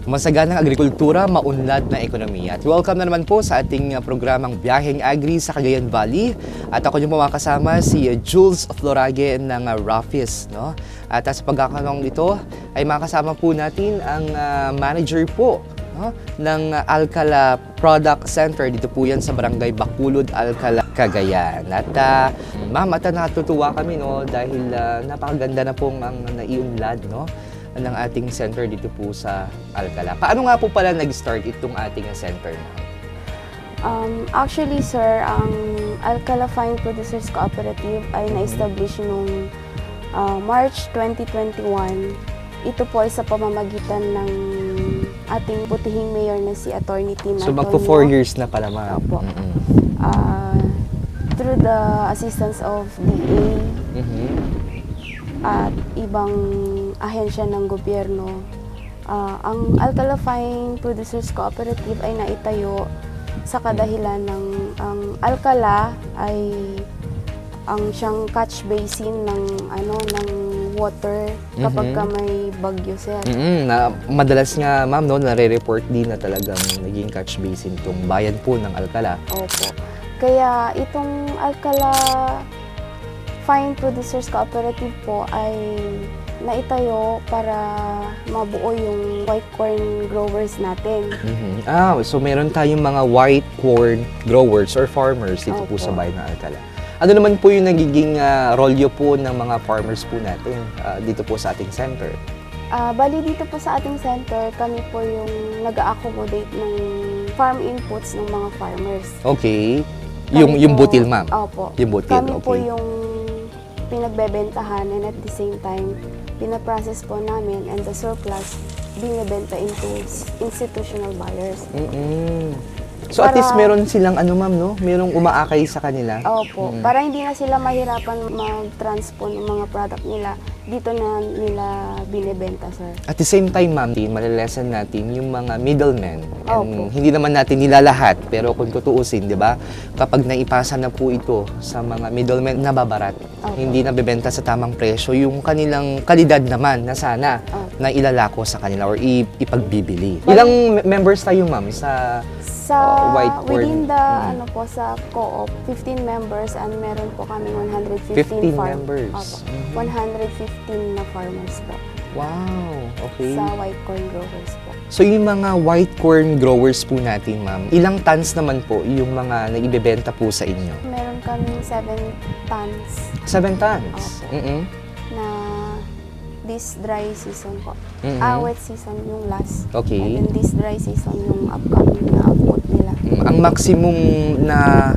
Masaganang agrikultura, maunlad na ekonomiya. At welcome na naman po sa ating programang Biyaheng Agri sa Cagayan Valley. At ako yung makakasama si Jules Florage ng Rafis. No? At sa pagkakataong ito ay makakasama po natin ang manager po, no, ng Alcala Product Center. Dito po yan sa Barangay Bacolod, Alcala, Cagayan. At ma'am, at natutuwa kami, no, dahil napakaganda na pong ang naiunlad, no, ng ating center dito po sa Alcala. Paano nga po pala nag-start itong ating center na? Actually, sir, ang Alcala Fine Producers Cooperative ay na-establish noong March 2021. Ito po ay sa pamamagitan ng ating butihing mayor na si Attorney Tim So Antonio. magpo 4 years na pala, ma'am. Opo. Through the assistance of DA, at ibang ahensya ng gobyerno, ang Alcala Fine Producers Cooperative ay naitayo sa kadahilan ng ang Alcala ay ang siyang catch basin ng ng water kapag ka may bagyo, sir. Na madalas nga, ma'am, no, nare-report din na talagang naging catch basin itong bayan po ng Alcala. Opo. Kaya itong Alcala Fine Producers Cooperative po ay naitayo para mabuo yung white corn growers natin. So meron tayong mga white corn growers or farmers dito po sa bayan ng Alcala. Ano naman po yung nagiging rolyo po ng mga farmers po natin dito po sa ating center? Bali dito po sa ating center, kami po yung nag-accommodate ng farm inputs ng mga farmers. Okay. Kami Yung po, butil, ma'am? Opo. Yung butil, Kami po okay. yung pinagbebentahan and at the same time, pinaprocess po namin and the surplus binibenta into institutional buyers. So at least meron silang ma'am, no? Merong umaakay sa kanila. Opo. Para hindi na sila mahirapan mag-transport ng mga product nila, dito na nila binibenta, sir. At the same time, ma'am, malilesen natin yung mga middlemen. Opo. Hindi naman natin nilalahat, pero kung tutuusin, di ba? Kapag naipasa na po ito sa mga middlemen, nababarat. Opo. Hindi nabebenta sa tamang presyo yung kanilang kalidad naman na sana Opo. na ilalako sa kanila or ipagbibili. Ilang members tayo, ma'am, sa white corn? Within the, sa co-op, 15 members and meron po kami 15 115 members. Opo. 115 na farmers po. Wow, okay. Sa white corn growers po. So yung mga white corn growers po natin, ma'am, ilang tons naman po yung mga naibebenta po sa inyo? Meron kami 7 tons 7 tons? Opo. Na this dry season po. Wet season yung last. Okay. And then this dry season yung upcoming na output nila. Ang maximum na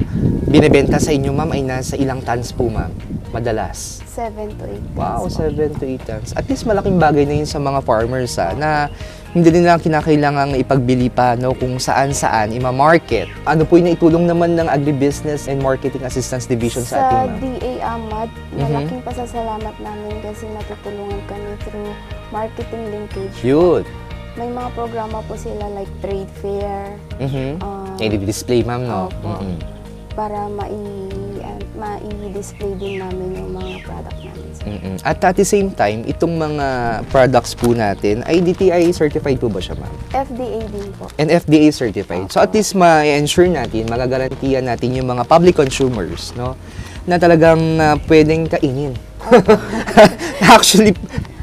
binebenta sa inyo, ma'am, ay nasa ilang tons po, ma'am? Madalas? 7 to 8 Wow, tons po. 7 to 8 tons. At least malaking bagay na yun sa mga farmers, na hindi nila kinakailangang ipagbili pa, no, kung saan-saan ima-market. Ano po yung naitulong naman ng Agribusiness and Marketing Assistance Division sa ating, ma'am? Sa DA AMAD, malaking pasasalamat namin kasi natutulungan kami through marketing linkage. Yun. May mga programa po sila like trade fair. I-display, ma'am, no? Opo. Para mai-display din namin yung mga product namin. At at the same time, itong mga products po natin, ay DTI certified po ba siya, ma'am? FDA din po. And FDA certified. So at least ma-ensure natin, magagarantiyan natin yung mga public consumers, no, na talagang pwedeng kainin. Actually,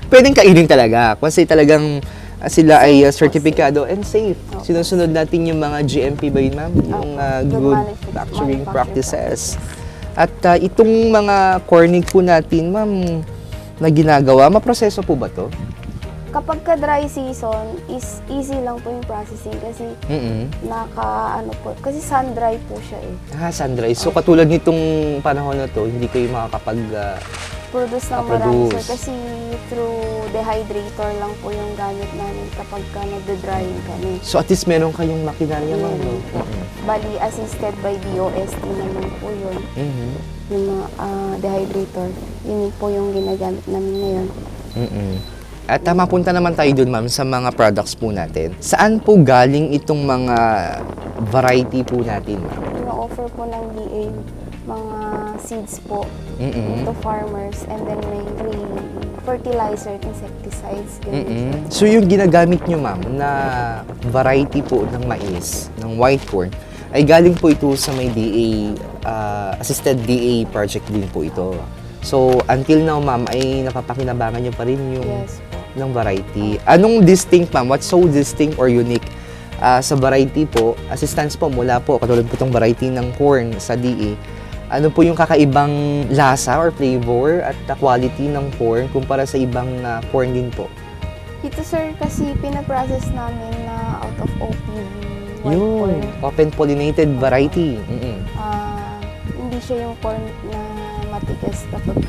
pwedeng kainin talaga kasi talagang sila ay certificado and safe. Sinusunod natin yung mga GMP ba yun, ma'am? Yung good manufacturing practices. At itong mga corning po natin, ma'am, na ginagawa, maproseso po ba to? Kapag ka dry season, is easy lang po yung processing kasi kasi sun dry po siya eh. Sun-dry. So katulad nitong panahon na to, hindi kayo makakapag Produce ng marami, sir, kasi through dehydrator lang po yung gamit namin kapag ka nagde-drying kami. So at least meron kayong makinarya, ma'am, no? Bali, assisted by DOST naman po yun. Yung mga dehydrator, yun po yung ginagamit namin ngayon. At mapunta naman tayo dun, ma'am, sa mga products po natin. Saan po galing itong mga variety po natin, ma'am? Ino-offer po ng DA mga seeds po Mm-mm. to farmers, and then may fertilizer at insecticides. Ganun po. Mm-mm. So yung ginagamit nyo, ma'am, na variety po ng mais, ng white corn, ay galing po ito sa may DA, assisted DA project din po ito. So until now, ma'am, ay napapakinabangan nyo pa rin yung Yes po. ng variety. Anong distinct, ma'am? What's so distinct or unique sa variety po? Assistance po mula po, katulad po itong variety ng corn sa DA. Ano po yung kakaibang lasa or flavor at quality ng corn kumpara sa ibang corn din po? Ito sir, kasi pinaprocess namin na out of OPV white corn. Yun, open pollinated variety. Mm-mm. Hindi siya yung corn na matigas kapag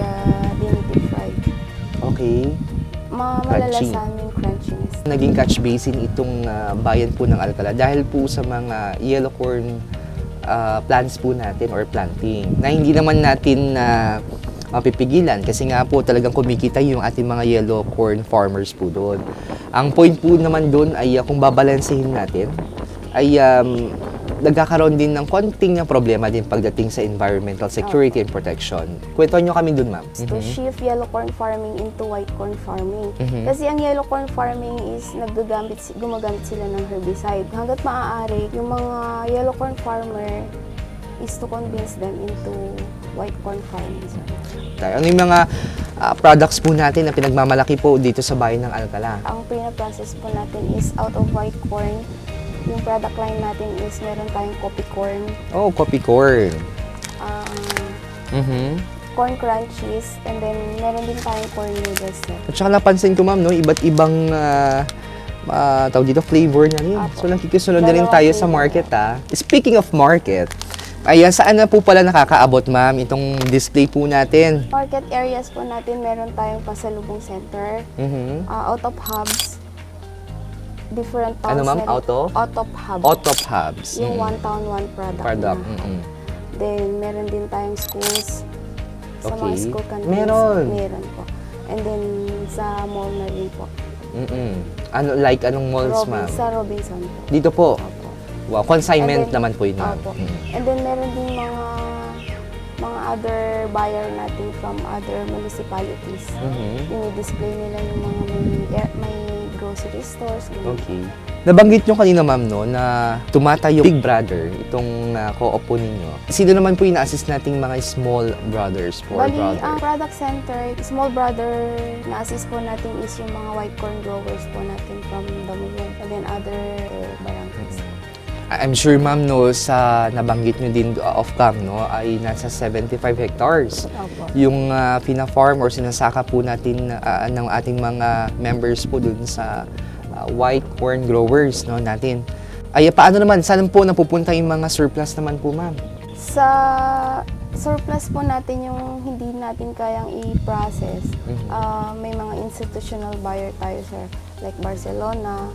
dinideep fried. Okay. Malalasan yung crunchiness. Naging catch basin itong bayan po ng Alcala dahil po sa mga yellow corn plants po natin or planting na hindi naman natin mapipigilan kasi nga po talagang kumikita yung ating mga yellow corn farmers po doon. Ang point po naman doon ay kung babalansehin natin ay nagkakaroon din ng konting problema din pagdating sa environmental security and protection. Kwentuhan nyo kami doon, ma'am. To shift yellow corn farming into white corn farming. Mhm. Kasi ang yellow corn farming is gumagamit sila ng herbicide. Hanggat maaari, yung mga yellow corn farmer is to convince them into white corn farming. Ano yung mga products po natin na pinagmamalaki po dito sa bayan ng Alcala? Ang pina-process po natin is out of white corn. Yung product line natin is meron tayong coffee corn, Oh, coffee corn. Mhm. corn crunchies, and then meron din tayong corn noodles. Sir. At saka napansin ko, ma'am, no, iba't ibang tawag dito, flavor na rin. Apo. So, nakikisunod na rin Dalawang tayo sa flavor. market, Speaking of market, ayan, saan na po pala nakakaabot, ma'am, itong display po natin? Market areas po natin, meron tayong pasalubong center, Mhm. out of hubs, different towns. Ano, ma'am? meron- Out of? Out of hub. Out of hubs. Yung Mhm. one town, one product. Product. na. Mhm. Then, meron din tayong schools. Sa mga Okay. school canteens. Meron. Meron po. And then, sa mall na rin po. Mhm. Anong malls, ma'am? Sa Robinson po. Dito po. Opo. Wow, consignment And then- naman po yun, ma'am. Opo. Mhm. And then, meron din mga other buyer natin from other municipalities. Mhm. Dinidisplay nila yung mga may grocery stores. ganun. Okay. Nabanggit nyo kanina, ma'am, no, na tumatayo Big Brother, itong co-op po ninyo. Sino naman po yung na-assist nating mga small brothers or Bali, ang brother? product center, small brother na assist po natin is yung mga white corn growers po natin from Damulong and then other barangays. I'm sure, ma'am, no, sa nabanggit nyo din off-cam, no, ay nasa 75 hectares. Opo. Yung pina-farm or sinasaka po natin ng ating mga members po dun sa white corn growers, no, natin. Ay, paano naman? Saan po napupunta yung mga surplus naman po, ma'am? Sa surplus po natin yung hindi natin kayang i-process, may mga institutional buyer tayo, sir. Like Barcelona,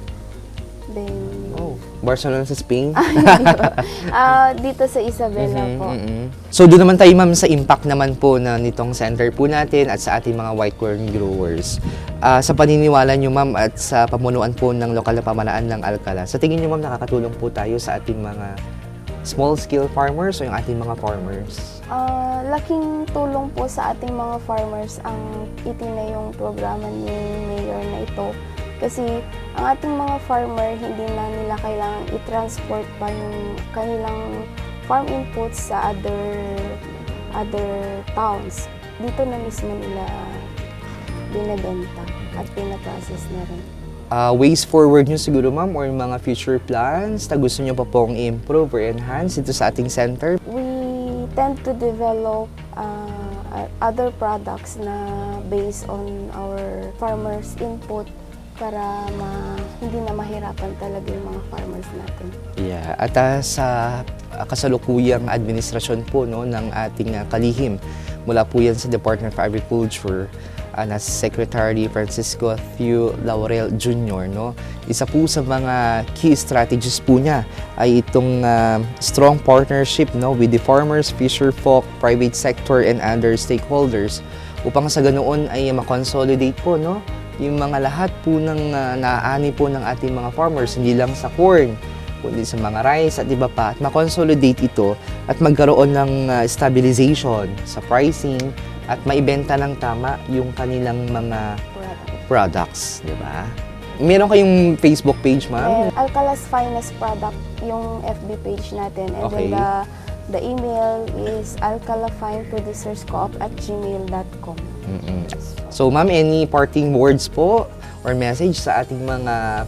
then... Oh, Barcelona sa Spain? dito sa Isabela po. So doon naman tayo, ma'am, sa impact naman po na nitong center po natin at sa ating mga white corn growers. Sa paniniwala nyo, ma'am, at sa pamunuan po ng lokal na pamahalaan ng Alcala, sa tingin nyo, ma'am, nakakatulong po tayo sa ating mga small-scale farmers o yung ating mga farmers? Laking tulong po sa ating mga farmers ang itinayong programa ni Mayor na ito. Kasi ang ating mga farmer, hindi na nila kailangan i-transport pa yung kanilang farm inputs sa other towns. Dito na mismo nila binebenta at pinaprocess na rin. Ways forward nyo siguro, ma'am, or yung mga future plans na gusto nyo pa pong i-improve or enhance ito sa ating center? We tend to develop other products na based on our farmers' input para hindi na mahirapan talaga yung mga farmers natin. Yeah, at sa kasalukuyang administrasyon po, no, ng ating kalihim, mula po yan sa Department of Agriculture, na Secretary Francisco Theo Laurel Jr., no? Isa po sa mga key strategies po niya ay itong strong partnership, no, with the farmers, fisherfolk, private sector, and other stakeholders upang sa ganoon ay makonsolidate po, no, yung mga lahat po ng naaani po ng ating mga farmers, hindi lang sa corn, kundi sa mga rice at iba pa, at makonsolidate ito at magkaroon ng stabilization sa pricing at maibenta ng tama yung kanilang mga products, di ba? Meron kayong Facebook page, ma'am? Alcala's Finest Product, yung FB page natin. And Okay. then the email is alcalafineproducerscoop@gmail.com. So, ma'am, any parting words po or message sa ating mga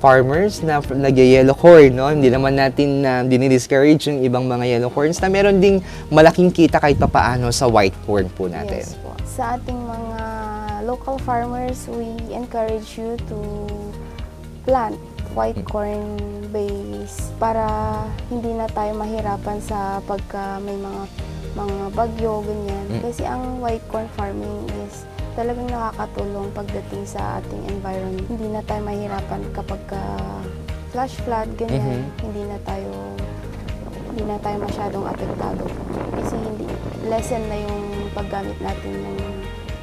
farmers na nag-yellow corn, no? Hindi naman natin dinidiscourage yung ibang mga yellow corns na meron ding malaking kita kahit papaano sa white corn po natin. Yes po. Sa ating mga local farmers, we encourage you to plant white corn base para hindi na tayo mahirapan sa pagka may mga bagyo, ganyan. Kasi ang white corn farming is talagang nakakatulong pagdating sa ating environment. Hindi na tayo mahirapan kapag flash flood, ganyan. Hindi na tayo masyadong apektado. Kasi lessen na yung paggamit natin ng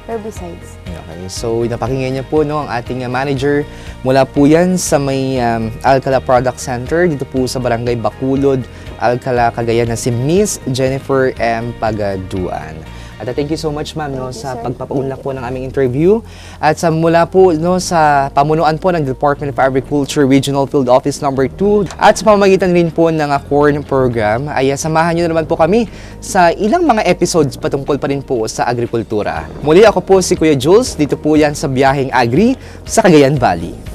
herbicides. Okay, so napakinggan niyo po no, ang ating manager mula po yan sa may Alcala Product Center dito po sa Barangay Bacolod, Alcala, Cagayan na si Miss Jennifer M. Pagaduan. At thank you so much, ma'am, no, Thank you, sa sir. pagpapaunlak po ng aming interview. At sa mula po no, sa pamunuan po ng Department of Agriculture Regional Field Office Number 2 at sa pamamagitan rin po ng corn program, ay samahan niyo na naman po kami sa ilang mga episodes patungkol pa rin po sa agrikultura. Muli ako po si Kuya Jules, dito po yan sa Biyaheng Agri sa Cagayan Valley.